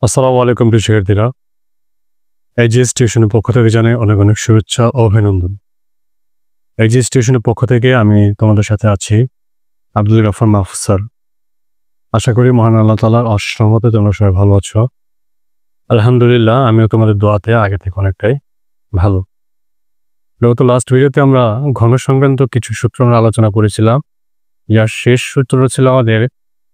আসসালামু আলাইকুম প্রিয় শিক্ষার্থীরা। এইচএস টিউশনের পক্ষ থেকে জানাই অনেক অনেক শুভেচ্ছা ও অভিনন্দন। এইচএস টিউশনের পক্ষ থেকে আমি তোমাদের সাথে আছি আব্দুল গাফফার মাহফুজ স্যার। আশা করি মহান আল্লাহ তাআলার অশেষ রহমতে তোমরা সবাই ভালো আছো। আলহামদুলিল্লাহ আমিও তোমাদের দোয়াতে আগে থেকে অনেকটাই ভালো। গত লাস্ট ভিডিওতে আমরা ঘন সংক্রান্ত কিছু সূত্র আমরা আলোচনা করেছিলাম। যার শেষ সূত্র ছিল আমাদের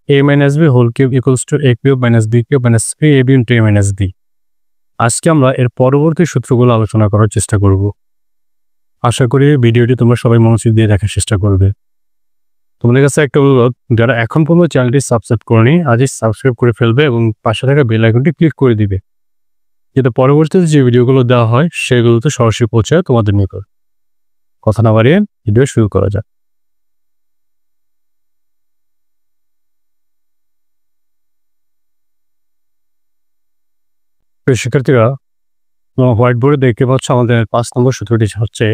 a - b whole cube equals to a cube - b cube - 3ab * a - b। আজকে আমরা এর পরবর্তী সূত্রগুলো আলোচনা করার চেষ্টা করব। আশা করি ভিডিওটি তোমরা সবাই মনোযোগ দিয়ে দেখার চেষ্টা করবে। তোমাদের কাছে একটা অনুরোধ, যারা এখন পর্যন্ত চ্যানেলটি সাবস্ক্রাইব করনি আজই সাবস্ক্রাইব করে ফেলবে এবং পাশে থাকা বেল আইকনটি ক্লিক করে দিবে, যাতে পরবর্তীতে যে ভিডিওগুলো দেওয়া হয় সেগুলোতে সরাসরি পৌঁছায় তোমাদের নিকট। কথা না বাড়িয়ে ভিডিও শুরু করা যাক। শিক্ষার্থীরা, হোয়াইট বোর্ডে দেখতে পাচ্ছ আমাদের 5 নম্বর সূত্রটি হচ্ছে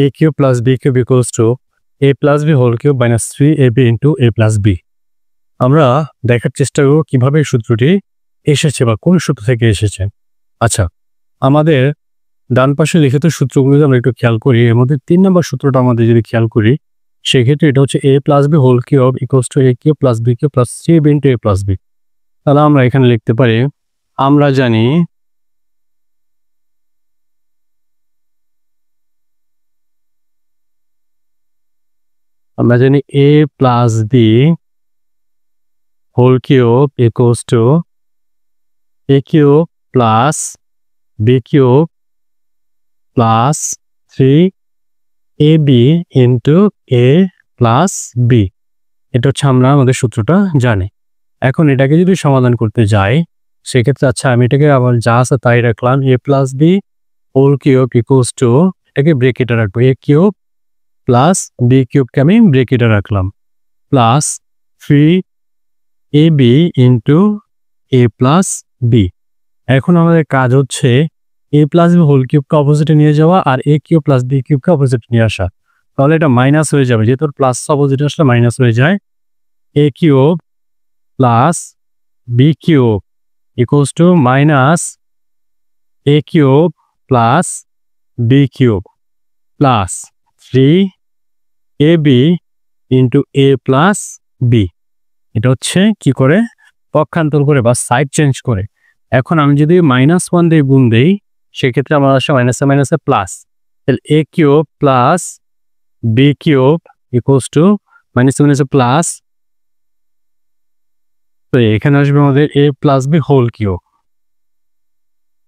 a cube plus b cube equals to a plus b whole cube minus 3ab into a plus b। আমরা দেখার চেষ্টা করব কিভাবে এই সূত্রটি এসেছে বা কোন সূত্র থেকে এসেছে। আচ্ছা, আমাদের ডান পাশে লিখিত সূত্রগুলো আমরা একটু খেয়াল করি। এর মধ্যে 3 নম্বর সূত্রটা আমাদের যদি খেয়াল করি, সেক্ষেত্রে এটা হচ্ছে a plus b whole cube equals to a cube plus b cube plus 3ab into a plus b। তাহলে আমরা এখানে লিখতে পারি, আমরা জানি a plus b whole cube equals to a cube plus b cube plus 3ab into a plus b। এটা হচ্ছে আমরা আমাদের সূত্রটা জানি। এখন এটাকে যদি সমাধান করতে যাই, সেক্ষেত্রে আচ্ছা আমি এটাকে আবার যা আছে তাই রাখলাম, a plus b whole cube equals to, এটাকে ব্রেকেটে রাখবো, a কিউব প্লাস b কিউবকে আমি ব্রেকেটে রাখলাম, plus 3ab into a plus b। এখন আমাদের কাজ হচ্ছে a প্লাস b হোল কিউবকে অপোজিটে নিয়ে যাওয়া আর a কিউব প্লাস b কিউবকে অপোজিটে নিয়ে আসা। তাহলে এটা মাইনাস হয়ে যাবে, যেহেতু প্লাস অপোজিটে আসলে মাইনাস হয়ে যায়। a cube plus b cube equals to minus a cube plus b cube plus 3ab into a plus b। এটা হচ্ছে কি করে পক্ষান্তর করে বা সাইড চেঞ্জ করে। এখন আমি যদি -1 দিয়ে গুণ দেই, সেক্ষেত্রে আমার আসে মাইনাসে মাইনাসে প্লাস। তাহলে a cube plus b cube equals to মাইনাসে মাইনাসে প্লাস, তো এখানে আসবে আমাদের a plus b whole cube,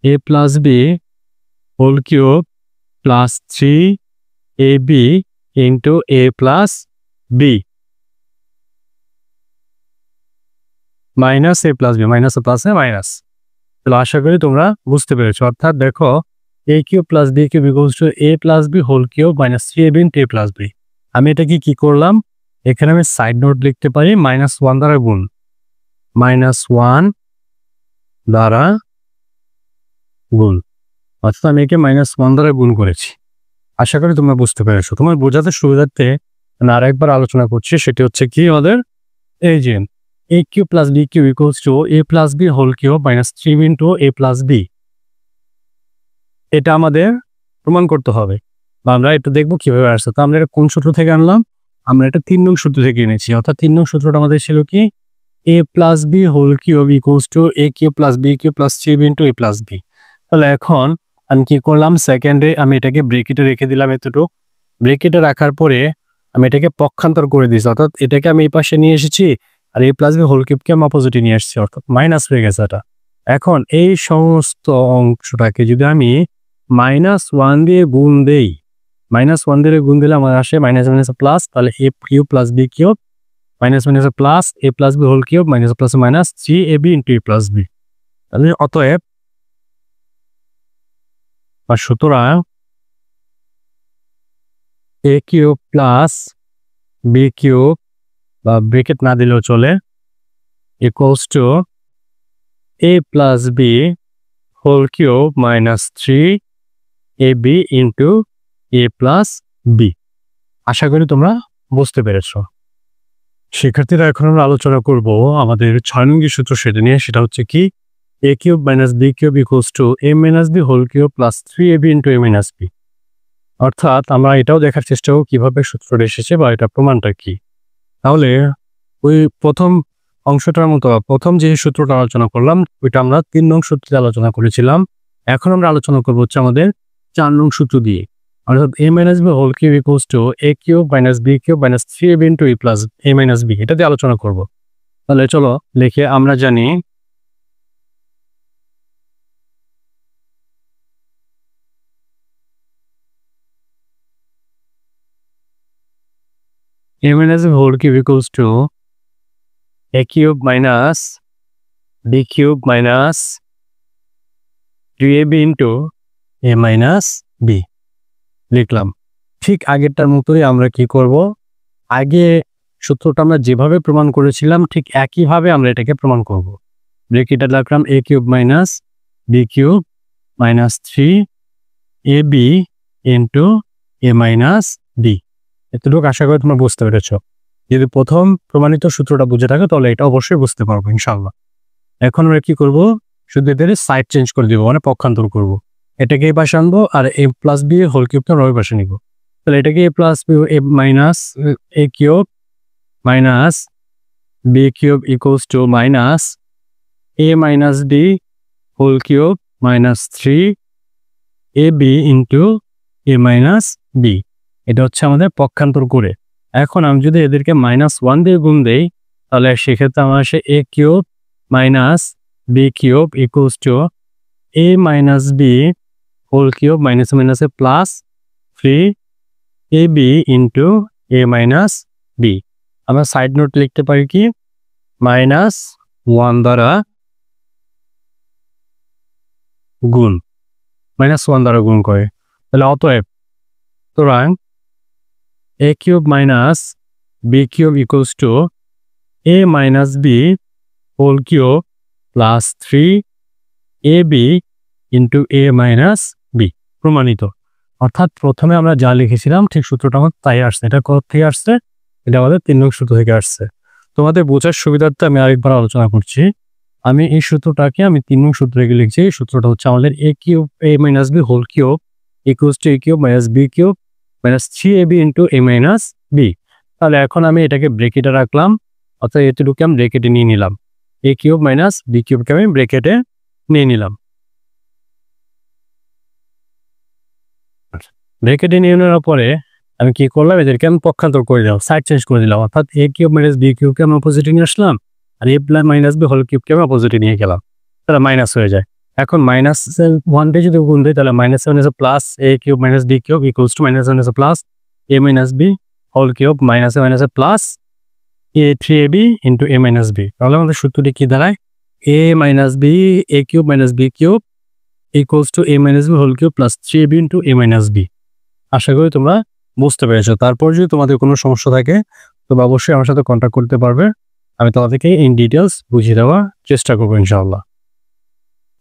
a plus b whole cube plus 3ab into a plus b minus a plus b, মাইনাসে প্লাসে মাইনাস। তাহলে আশা করি তোমরা বুঝতে পেরেছো। অর্থাৎ দেখো a cube plus b cube equals to a plus b whole cube minus 3ab into a plus b। আমি এটাকে কি করলাম, এখানে আমি সাইড নোট লিখতে পারি -1 দ্বারা গুণ, -1 দ্বারা গুণ, অর্থাৎ আমি একে -1 দ্বারা গুণ করেছি। আশা করি তোমরা বুঝতে পেরেছো। তোমার বোঝাতে সুবিধার্থে আমি আরেকবার আলোচনা করছি, সেটি হচ্ছে কি আমাদের এই যে a cube plus b cube equals to a plus b whole cube minus 3 into a plus b। এটা আমাদের প্রমাণ করতে হবে বা আমরা একটু দেখবো কিভাবে আসছে। তো আমরা এটা কোন সূত্র থেকে আনলাম, আমরা এটা 3 নং সূত্র থেকে এনেছি। অর্থাৎ 3 নং সূত্রটা আমাদের ছিল কি, a plus b whole cube equals to a cube plus b cube plus 3 into a plus b। তাহলে এখন আমি কি করলাম, সেকেন্ডে আমি এটাকে ব্রেকেটে রেখে দিলাম এতটুকু। ব্রেকেটে রাখার পরে আমি এটাকে পক্ষান্তর করে দিয়েছি, অর্থাৎ এটাকে আমি এই পাশে নিয়ে এসেছি আর a প্লাস b হোল কিউবকে আমি অপোজিটে নিয়ে আসছি, অর্থাৎ মাইনাস হয়ে গেছে এটা। এখন এই সমস্ত অংশটাকে যদি আমি -1 দিয়ে গুণ দেই, -1 দিয়ে গুণ দিলে আমার আসে মাইনাস মাইনাস প্লাস, তাহলে a cube plus b cube minus minus plus a plus b whole cube minus plus minus 3ab into a plus b। তাহলে অতএব বা সুতরাং a cube plus b cube বা ব্রেকেট না দিলেও চলে equals to a plus b whole cube minus 3ab into a plus b। আশা করি তোমরা বুঝতে পেরেছো। শিক্ষার্থীরা, এখন আমরা আলোচনা করব আমাদের 6 নং সূত্র সেটা নিয়ে, সেটা হচ্ছে কি a cube minus b cube equals to a minus b whole cube plus 3ab into a minus b। অর্থাৎ আমরা এটাও দেখার চেষ্টা করব কিভাবে সূত্রটা এসেছে বা এটা প্রমাণটা কি। তাহলে ওই প্রথম অংশটার মতো প্রথম যে সূত্রটা আলোচনা করলাম ওইটা আমরা 3 নং সূত্রে আলোচনা করেছিলাম। এখন আমরা আলোচনা করব হচ্ছে আমাদের 4 নং সূত্র দিয়ে, অর্থাৎ a minus b whole cube equals to a cube minus b cube minus 3ab into a plus a minus b, এটা দিয়ে আলোচনা করব। তাহলে চলো লিখে আমরা জানি a minus b whole cube equals to a cube minus b cube minus 3ab into a minus b লিখলাম। ঠিক আগেরটার মতোই আমরা কি করব, আগে সূত্রটা আমরা যেভাবে প্রমাণ করেছিলাম ঠিক একইভাবে আমরা এটাকে প্রমাণ করব। ব্র্যাকেটে লিখলাম a cube minus b cube minus 3ab into a minus b। এতটুকু আশা করি তোমরা বুঝতে পেরেছ। যদি প্রথম প্রমাণিত সূত্রটা বুঝে থাকো তাহলে এটা অবশ্যই বুঝতে পারবো ইনশাআল্লাহ। এখন আমরা কি করব, শুধু এদের সাইড চেঞ্জ করে দিব, মানে পক্ষান্তর করব। এটাকে এই পাশে আনবো আর a প্লাস b হোল কিউবটা ওই পাশে নিব। তাহলে এটাকে a plus b a minus a cube minus b cube equals to minus a minus b whole cube minus 3ab into a minus b। এটা হচ্ছে আমাদের পক্ষান্তর করে। এখন আমি যদি এদেরকে -1 দিয়ে গুণ দেই তাহলে সেক্ষেত্রে আমার আসে a cube minus b cube equals to a minus b whole cube minus মাইনাসে plus 3ab into a minus b। আমরা সাইড নোট লিখতে পারি কি -1 দ্বারা গুণ, -1 দ্বারা গুণ করে। তাহলে অতএব সুতরাং a cube minus b cube equals to a minus b whole cube plus 3ab into a minus b প্রমাণিত। অর্থাৎ প্রথমে আমরা যা লিখেছিলাম ঠিক সূত্রটা আমাদের তাই আসছে। এটা কোথা থেকে আসছে? এটা আমাদের 3 নং সূত্র থেকে আসছে। তোমাদের বোঝার সুবিধার্থে আমি আরেকবার আলোচনা করছি। আমি এই সূত্রটাকে 3 নং সূত্রে লিখছি। এই সূত্রটা হচ্ছে আমাদের a cube a minus b whole cube equals to a cube minus b cube minus 3ab into a minus b। তাহলে এখন আমি এটাকে ব্র্যাকেটে রাখলাম, অর্থাৎ এতটুকু আমি ব্র্যাকেটে নিয়ে নিলাম। a কিউব মাইনাস b কিউবকে আমি ব্র্যাকেটে নিয়ে নিলাম। ব্র্যাকেটে নিয়ে নেওয়ার পরে আমি কি করলাম, এদেরকে আমি পক্ষান্তর করে দিলাম, সাইড চেঞ্জ করে দিলাম। অর্থাৎ a কিউব মাইনাস b কিউবকে আমি অপোজিটে নিয়ে আসলাম আর a plus minus b whole কিউবকে আমি অপোজিটে নিয়ে গেলাম। তাহলে মাইনাস হয়ে যায়। এখন -1 দিয়ে যদি গুণ দিই তাহলে -7 plus a cube minus b cube equals to -7 plus a minus b whole cube minus plus a 3ab into a minus b। তাহলে আমাদের সূত্রটি কি দাঁড়ায়, a minus b a cube minus b cube equals to a minus b whole cube plus 3ab into a minus b। আশা করি তোমরা বুঝতে পেরেছো। তারপর যদি তোমাদের কোনো সমস্যা থাকে তবে অবশ্যই আমার সাথে কন্ট্যাক্ট করতে পারবে, আমি তোমাদেরকে ইন ডিটেলস বুঝিয়ে দেওয়ার চেষ্টা করবো ইনশাআল্লাহ।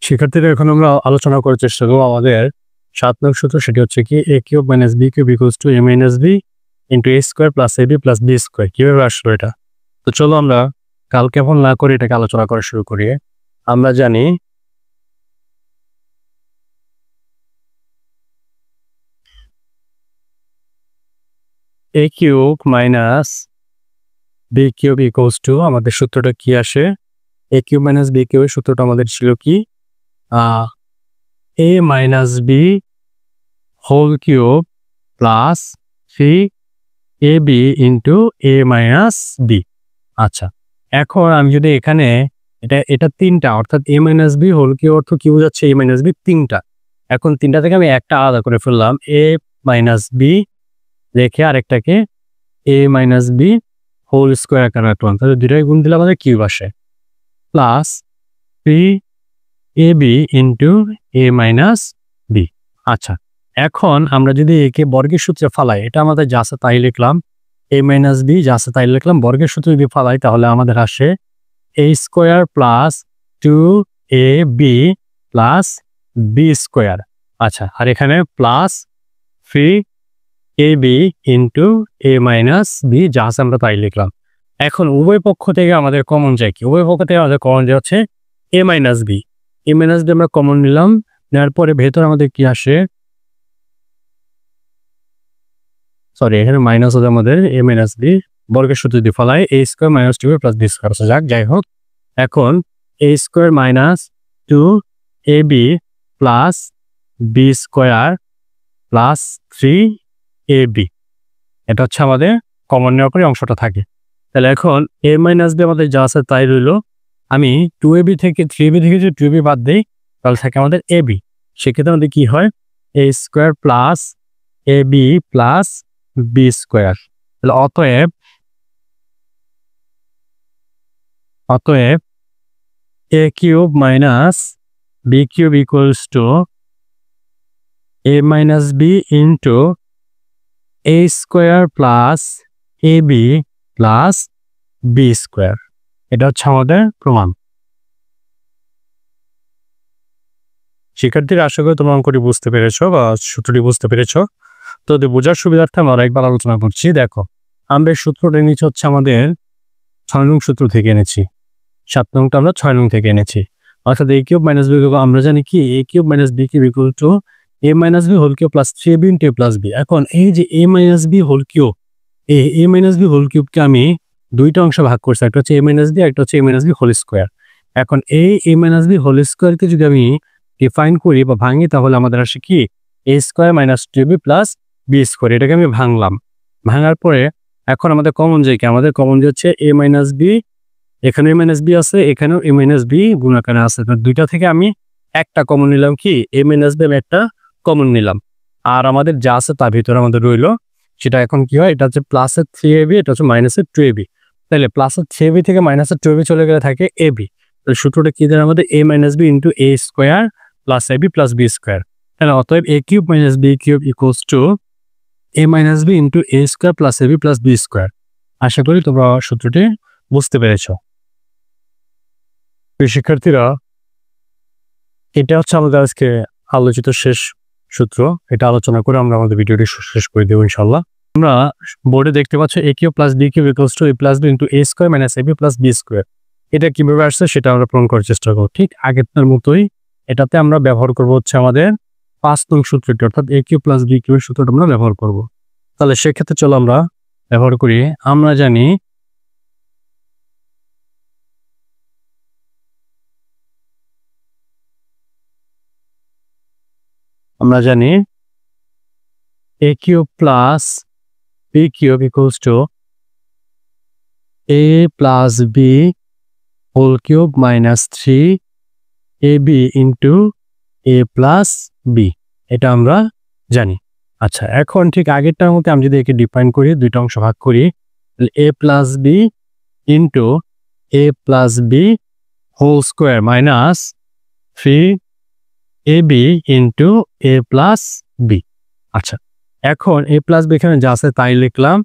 শিক্ষার্থীরা এখন আমরা আলোচনা করার চেষ্টা করবো আমাদের 7 নং সূত্র, সেটি হচ্ছে কি a cube minus b cube equals to a minus b into a square plus ab plus b square. কিভাবে আসলো এটা? তো চলো আমরা কাল কেমন না করে এটাকে আলোচনা করা শুরু করি। আমরা জানি a cube minus b cube equals two আমাদের সূত্রটা কি আসে, a কিউব মাইনাস b কিউবের সূত্রটা আমাদের ছিল কি a minus b whole cube plus 3ab into a minus b। আচ্ছা, এখন আমি যদি এখানে এটা 3টা, অর্থাৎ a minus b whole cube অর্থ কি বোঝাচ্ছে, a মাইনাস b 3টা। এখন 3টা থেকে আমি একটা আলাদা করে ফেললাম, a মাইনাস b রেখে আরেকটাকে a minus b whole square আকারে রাখলাম। তাহলে দুটাই গুণ দিলে আমাদের কিউব আসে plus 3ab into a minus b। আচ্ছা, এখন আমরা যদি একে বর্গের সূত্রে ফালাই, এটা আমাদের যা আছে তাই লিখলাম, a মাইনাস b যা আছে তাই লিখলাম, বর্গের সূত্রে যদি ফালাই তাহলে আমাদের আসে a square plus 2ab plus b square. আচ্ছা, আর এখানে plus 3ab into a minus b যা আছে আমরা তাই লিখলাম। এখন উভয় পক্ষ থেকে আমাদের কমন যায় কি, উভয় পক্ষ থেকে আমাদের কমন যায় হচ্ছে a minus b। A minus B আমরা কমন নিলাম, নেওয়ার পরে ভেতর আমাদের কি আসে, সরি এখানে মাইনাস হচ্ছে আমাদের এ মাইনাস বি, বর্গের সূত্র যদি ফলাই a square minus two plus b square আছে। যাই হোক, এখন a square minus two a b plus b square plus three a b, এটা হচ্ছে আমাদের কমন নেওয়ার পরে অংশটা থাকে। তাহলে এখন এ মাইনাস বি আমাদের যা আছে তাই রইল। আমি টু এ বি থেকে থ্রি এ বি থেকে যদি টু এ বি বাদ দিই তাহলে থাকে আমাদের এ বি। সেক্ষেত্রে আমাদের কি হয়, a square plus a b plus b square. তাহলে অতএব a cube minus b cube equals to a minus b into a square plus a b plus b square. এটা হচ্ছে আমাদের প্রমাণ। শিক্ষার্থীরা আশা করি তোমরা অঙ্কটি বুঝতে পেরেছ বা সূত্রটি বুঝতে পেরেছ। তো বোঝার সুবিধার্থে আমরা একবার আলোচনা করছি। দেখো, আমরা সূত্রটা নিচে হচ্ছে আমাদের 6 নং সূত্র থেকে এনেছি, 7 নংটা আমরা 6 নং থেকে এনেছি। অর্থাৎ এ কিউব মাইনাস বি, আমরা জানি কি a cube minus b cube equal to a minus b whole cube plus 3ab into a plus b. এখন এই যে a minus b whole cube, a minus b whole কিউবকে আমি দুইটা অংশে ভাগ করছি, একটা হচ্ছে এ মাইনাস বি, একটা হচ্ছে এ মাইনাস বি হোল স্কোয়ার। এখন এই এ মাইনাস বি হোল স্কোয়ারকে যদি আমি ডিফাইন করি বা ভাঙি তাহলে আমাদের আসে কি a square minus 2ab plus b square. এটাকে আমি ভাঙলাম, ভাঙার পরে এখন আমাদের কমন যে কি, আমাদের কমন যে হচ্ছে এ মাইনাস বি, এখানে এ মাইনাস বি আছে, এখানেও এ মাইনাস বি গুণাকারে আছে। দুইটা থেকে আমি একটা কমন নিলাম, কি এ মাইনাস বি আমি একটা কমন নিলাম, আর আমাদের যা আছে তার ভিতরে আমাদের রইলো সেটা এখন কি হয়, এটা হচ্ছে প্লাসের 3ab, এটা হচ্ছে মাইনাসের 2ab। তাহলে প্লাসের 3ab থেকে মাইনাসের 2ab চলে গেলে থাকে ab। তাহলে সূত্রটা কি দেয় আমাদের, a minus b into a square plus ab plus b square. তাহলে অতএব a cube minus b cube equals to a minus b into a square plus ab plus b square. আশা করি তোমরা সূত্রটি বুঝতে পেরেছ। শিক্ষার্থীরা, এটা হচ্ছে আমাদের আজকে আলোচিত শেষ সূত্র। এটা আলোচনা করে আমরা আমাদের ভিডিওটি শেষ করে দেবো ইনশাল্লাহ। আমরা বোর্ডে দেখতে পাচ্ছ a cube plus b cube equals to a plus b into a square minus ab plus b square. এটা কিভাবে আসছে সেটা আমরা প্রমাণ করার চেষ্টা করব। ঠিক আগেরটার মতোই এটাতে আমরা ব্যবহার করব হচ্ছে আমাদের 5 নং সূত্রটি, অর্থাৎ এ কিউব প্লাস বি কিউবের সূত্রটা আমরা ব্যবহার করব। তাহলে সেক্ষেত্রে চলো আমরা ব্যবহার করি। আমরা জানি a cube plus b cube equals to a plus b whole cube minus 3ab into a plus b, এটা আমরা জানি। আচ্ছা, এখন ঠিক আগেরটার মধ্যে আমি যদি একে ডিফাইন করি, দুইটা অংশ ভাগ করি, a plus b into a plus b whole square minus 3ab into a plus b। আচ্ছা, এখন এ প্লাস বি এখানে যা আছে তাই লিখলাম।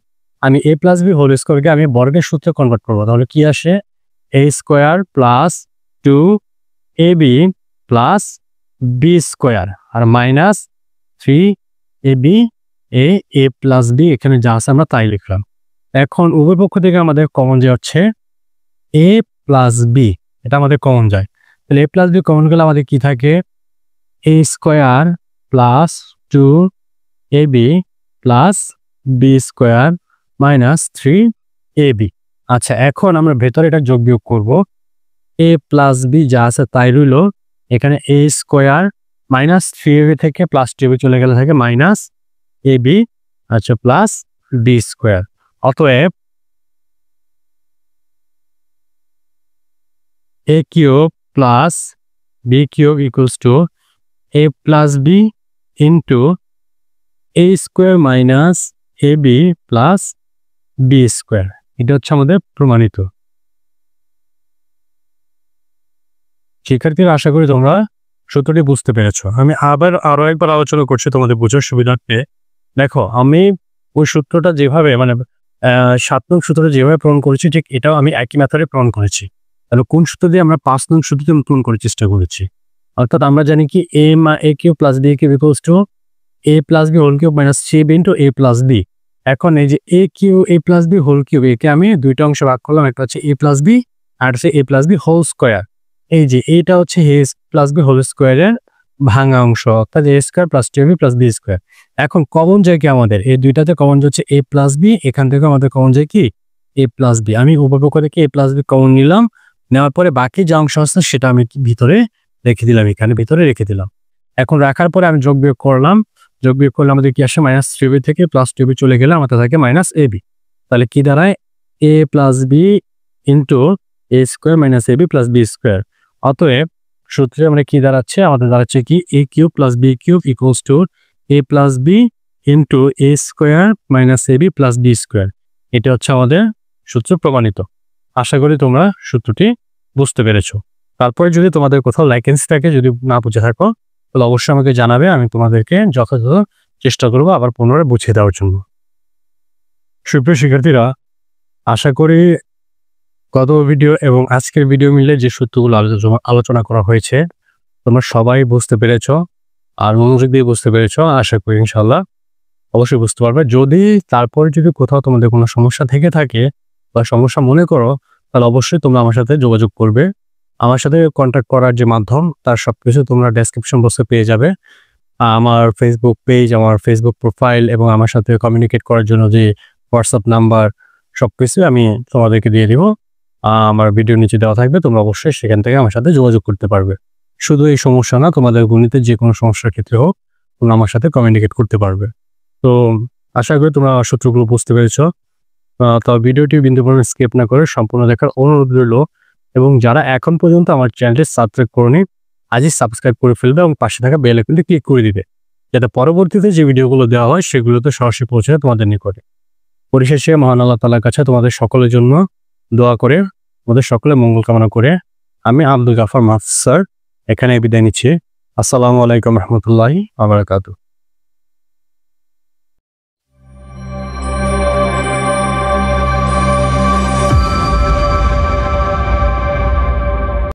আমি এ প্লাস বি হোল স্কোয়ারকে আমি বর্গের সূত্রে কনভার্ট করবো। তাহলে কি আসে, a square plus 2ab plus b square আর minus 3ab a plus b, এখানে যা আছে আমরা তাই লিখলাম। এখন উভয় পক্ষ থেকে আমাদের কমন যে হচ্ছে এ প্লাস বি, এটা আমাদের কমন যায়। তাহলে এ প্লাস বি কমন গেলে আমাদের কি থাকে, a square plus 2ab plus b square minus 3ab। আচ্ছা, এখন আমরা ভেতরে এটা যোগ বিয়োগ করবো। এ প্লাস বি যা আছে তাই রইল, এখানে এ স্কোয়ার মাইনাস 3ab থেকে প্লাস 2ab চলে গেলে থাকে মাইনাস ab, আচ্ছা প্লাস বি স্কোয়ার। অতএব a cube plus b cube equals to a plus b into a square minus a b plus b square. এটা হচ্ছে আমাদের প্রমাণিত। শিক্ষার্থীরা, আশা করি তোমরা সূত্রটি বুঝতে পেরেছ। আমি আরো একবার আলোচনা করছি তোমাদের বোঝার সুবিধার্থে। দেখো, আমি ওই সূত্রটা যেভাবে 7 নং সূত্রটা যেভাবে প্রমাণ করেছি, ঠিক এটাও আমি একই মেথডে প্রমাণ করেছি। তাহলে কোন সূত্র দিয়ে, আমরা 5 নং সূত্র দিয়ে প্রমাণ করার চেষ্টা করেছি। অর্থাৎ আমরা জানি কি a cube plus b cube equals to a plus b whole cube minus 3ab into a plus b. এখন এই যে a plus b whole cube, একে আমি দুইটা অংশে ভাগ করলাম, একটা হচ্ছে এ প্লাস বি আর হচ্ছে এ প্লাস বি হোল স্কোয়ার। এই যে এটা হচ্ছে এ প্লাস বি হোল স্কোয়ারের ভাঙা অংশ, অর্থাৎ a square plus two b plus b square. এখন কমন যায় কি আমাদের এই দুইটাতে কমন যাচ্ছে এ প্লাস বি, এখান থেকে আমাদের কমন যায় কি এ প্লাস বি। আমি উপপক্ষ থেকে এ প্লাস বি কমন নিলাম, নেওয়ার পরে বাকি যে অংশ আছে সেটা আমি ভিতরে রেখে দিলাম, এখানে ভিতরে রেখে দিলাম। এখন রাখার পরে আমি যোগ বিয়োগ করলাম, যোগ বিয়োগ করলে আমাদের কি আসে মাইনাস থ্রি বি থেকে প্লাস টু বি চলে গেলে আমাদের থাকে মাইনাস এ বি। তাহলে কি দাঁড়ায় a plus b into a square minus a b plus b square. অতএব সূত্রে আমরা কি দাঁড়াচ্ছে, আমাদের দাঁড়াচ্ছে কি a cube plus b cube equals to a plus b into a square minus a b plus b square. এটা হচ্ছে আমাদের সূত্র প্রমাণিত। আশা করি তোমরা সূত্রটি বুঝতে পেরেছো। তারপরে যদি তোমাদের কোথাও লাইকেন্স থাকে, যদি না বুঝে থাকো তাহলে অবশ্যই আমাকে জানাবে, আমি তোমাদেরকে যথাযথ চেষ্টা করবো আবার পুনরায় বুঝিয়ে দেওয়ার জন্য। সুপ্রিয় শিক্ষার্থীরা, আশা করি গত ভিডিও এবং আজকের ভিডিও মিলে যে সূত্রগুলো আলোচনা করা হয়েছে তোমরা সবাই বুঝতে পেরেছো আর মনোযোগ দিয়ে বুঝতে পেরেছো। আশা করি ইনশাল্লাহ অবশ্যই বুঝতে পারবে। যদি তারপরে যদি কোথাও তোমাদের কোনো সমস্যা থেকে থাকে বা সমস্যা মনে করো, তাহলে অবশ্যই তোমরা আমার সাথে যোগাযোগ করবে। আমার সাথে কন্ট্যাক্ট করার যে মাধ্যম তার সবকিছু তোমরা ডেসক্রিপশন বক্সে পেয়ে যাবে। আমার ফেসবুক পেজ, আমার ফেসবুক প্রোফাইল এবং আমার সাথে কমিউনিকেট করার জন্য যে হোয়াটসঅ্যাপ নাম্বার সবকিছু আমি তোমাদেরকে দিয়ে দিব। আমার ভিডিও নিচে দেওয়া থাকবে, তোমরা অবশ্যই সেখান থেকে আমার সাথে যোগাযোগ করতে পারবে। শুধু এই সমস্যা না, তোমাদের গণিতের যে কোনো সমস্যার ক্ষেত্রে হোক তোমরা আমার সাথে কমিউনিকেট করতে পারবে। তো আশা করি তোমরা সূত্রগুলো বুঝতে পেরেছো। তো ভিডিওটি বিন্দু পরিমাণ স্কিপ না করে সম্পূর্ণ দেখার অনুরোধ রইল। এবং যারা এখন পর্যন্ত আমার চ্যানেলটি সাবস্ক্রাইব করনি, আজই সাবস্ক্রাইব করে ফেলবে এবং পাশে থাকা বেল আইকনটি ক্লিক করে দিবে, যাতে পরবর্তীতে যে ভিডিওগুলো দেওয়া হয় সেগুলোতে সরাসরি পৌঁছে তোমাদের নিকটে। পরিশেষে মহান আল্লাহ তাআলার কাছে তোমাদের সকলের জন্য দোয়া করে, তোমাদের সকলের মঙ্গল কামনা করে আমি আব্দুল গাফফার মাহফুজ স্যার এখানে বিদায় নিচ্ছি। আসসালামু আলাইকুম রহমতুল্লাহি ওয়া বারাকাতুহু।